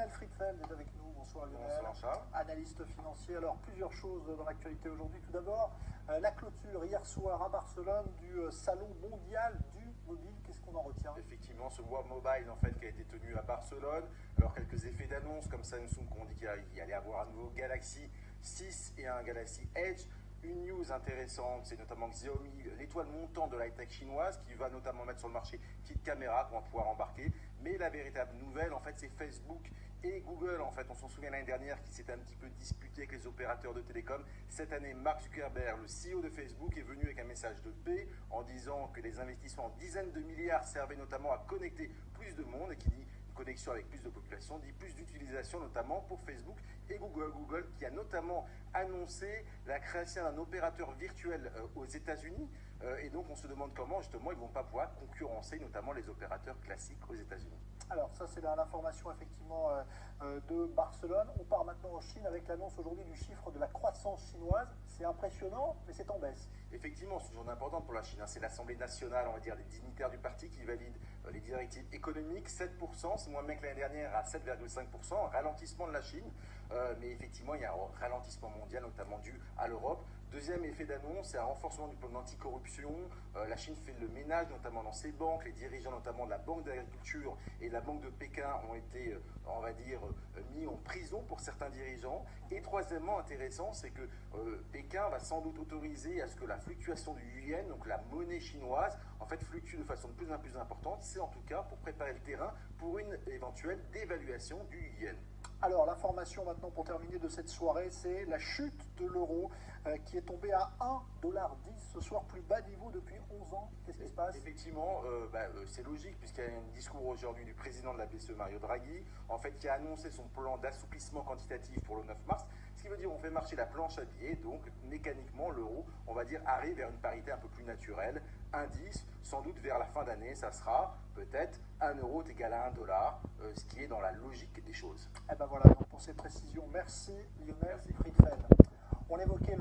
Lionel Friedfeld est avec nous. Bonsoir Lionel. Bonsoir Charles. Analyste financier. Alors plusieurs choses dans l'actualité aujourd'hui. Tout d'abord, la clôture hier soir à Barcelone du salon mondial du mobile. Qu'est-ce qu'on en retient? Effectivement, ce World Mobile en fait qui a été tenu à Barcelone. Alors quelques effets d'annonce comme Samsung qui ont dit qu'il allait avoir un nouveau Galaxy 6 et un Galaxy Edge. Une news intéressante, c'est notamment Xiaomi, l'étoile montante de la high-tech chinoise, qui va notamment mettre sur le marché une petite caméra qu'on va pouvoir embarquer. Mais la véritable nouvelle, en fait, c'est Facebook et Google. En fait, on s'en souvient l'année dernière qui s'était un petit peu disputé avec les opérateurs de télécom. Cette année, Mark Zuckerberg, le CEO de Facebook, est venu avec un message de paix en disant que les investissements en dizaines de milliards servaient notamment à connecter plus de monde et qui dit connexion avec plus de population, dit plus d'utilisation notamment pour Facebook et Google. Google qui a notamment annoncé la création d'un opérateur virtuel aux États-Unis et donc on se demande comment justement ils ne vont pas pouvoir concurrencer notamment les opérateurs classiques aux États-Unis. Alors ça c'est l'information effectivement de Barcelone. On part maintenant en Chine avec l'annonce aujourd'hui du chiffre de la croissance chinoise. C'est impressionnant mais c'est en baisse. Effectivement, c'est une journée importante pour la Chine. C'est l'Assemblée nationale, on va dire, des dignitaires du parti qui valident les directives économiques. 7%, c'est moins bien que l'année dernière à 7,5%, ralentissement de la Chine. Mais effectivement, il y a un ralentissement mondial, notamment dû à l'Europe. Deuxième effet d'annonce, c'est un renforcement du plan d'anticorruption. La Chine fait le ménage, notamment dans ses banques. Les dirigeants, notamment de la Banque d'agriculture et de la Banque de Pékin, ont été, on va dire, mis en prison pour certains dirigeants. Et troisièmement, intéressant, c'est que Pékin va sans doute autoriser à ce que la fluctuation du yuan, donc la monnaie chinoise, en fait, fluctue de façon de plus en plus importante. C'est en tout cas pour préparer le terrain pour une éventuelle dévaluation du yuan. Alors l'information maintenant pour terminer de cette soirée, c'est la chute de l'euro qui est tombé à 1,10$ ce soir, plus bas niveau depuis 11 ans. Qu'est-ce qui se passe? Effectivement, c'est logique puisqu'il y a un discours aujourd'hui du président de la BCE, Mario Draghi, en fait, qui a annoncé son plan d'assouplissement quantitatif pour le 9 mars, ce qui veut dire on fait marcher la planche à billets, donc mécaniquement l'euro, on va dire, arrive vers une parité un peu plus naturelle. 1,10, sans doute vers la fin d'année, ça sera peut-être 1 euro est égal à 1 dollar, ce qui est dans la logique des choses. Et ben voilà, donc pour ces précisions, merci Lionel Friedfeld. On évoquait